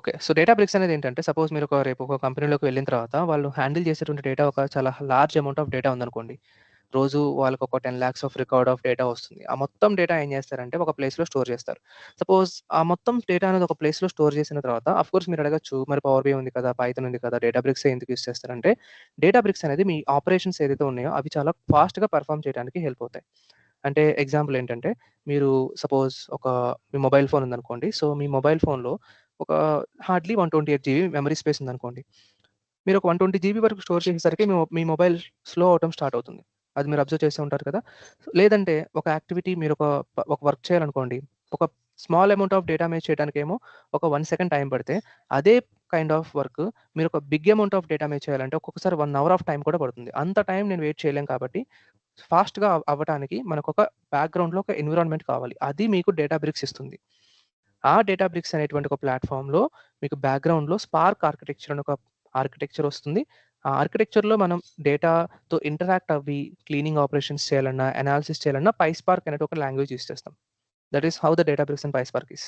Okay. So, డేటాబ్రిక్స్ అనేదేంటంటే, suppose మీరొక రేపు ఒక కంపెనీలోకి వెళ్ళిన తర్వాత, వాళ్ళు హ్యాండిల్ చేసేటువంటి డేటా ఒక చాలా లార్జ్ అమౌంట్ ఆఫ్ డేటా ఉందనుకోండి. రోజు వాళ్ళకొక 10,00,000 ఆఫ్ రికార్డ్ ఆఫ్ డేటా వస్తుంది. ఆ మొత్తం డేటా ఏం చేస్తారంటే, ఒక ప్లేస్‌లో స్టోర్ చేస్తారు. సపోజ్ ఆ మొత్తం డేటా అనేది ఒక ప్లేస్‌లో స్టోర్ చేసిన తర్వాత, ఆఫ్‌కోర్స్ మీరడగొచ్చు, మరి పవర్ బిఐ ఉంది కదా! పైథాన్ ఉంది కదా! డేటాబ్రిక్సే ఎందుకు యూజ్ చేస్తారంటే, డేటాబ్రిక్స్ అనేది మీ ఆపరేషన్స్ ఏదైతే ఉన్నాయో, అవి చాలా ఫాస్ట్‌గా పెర్ఫార్మ్ చేయడానికి హెల్ప్ అవుతాయి. అంటే ఎగ్జాంపుల్ ఏంటంటే, మీరు సపోజ్ మీ మొబైల్ ఫోన్ ఉందనుకోండి. సో, మీ మొబైల్ ఫోన్‌లో ఒక హార్డ్‌లీ 128 జీబీ మెమరీ స్పేస్ ఉందనుకోండి. మీరు ఒక 120 జీబీ వరకు స్టోర్ చేసేసరికి మీ మొబైల్ స్లో అవ్వటం స్టార్ట్ అవుతుంది. అది మీరు అబ్జర్వ్ చేసే ఉంటారు కదా! లేదంటే ఒక యాక్టివిటీ ఒక వర్క్ చేయాలనుకోండి. ఒక small amount of data manage చేయడానికేమో ఒక 1 సెకండ్ టైం పడితే, అదే కైండ్ ఆఫ్ వర్క్ మీరు ఒక big amount of data manage చేయాలంటే ఒక్కొక్కసారి 1 అవర్ ఆఫ్ టైం కూడా పడుతుంది. అంత టైం నేను వెయిట్ చేయలేను కాబట్టి ఫాస్ట్‌గా అవ్వటానికి మనకొక బ్యాక్‌గ్రౌండ్‌లో ఒక ఎన్విరాన్మెంట్ కావాలి. అది మీకు డేటాబ్రిక్స్ ఇస్తుంది. ఆ డేటాబ్రిక్స్ అనేటువంటి ఒక ప్లాట్‌ఫార్మ్‌లో మీకు బ్యాక్‌గ్రౌండ్‌లో స్పార్క్ ఆర్కిటెక్చర్ అని ఒక ఆర్కిటెక్చర్ వస్తుంది. ఆ ఆర్కిటెక్చర్‌లో మనం డేటాతో ఇంటరాక్ట్ అవ్వి క్లీనింగ్ ఆపరేషన్స్ చేయాలన్నా, అనాలిసిస్ చేయాలన్నా పైస్పార్క్ అనే ఒక లాంగ్వేజ్ యూజ్ చేస్తాం. That is how the Databricks and PySpark is.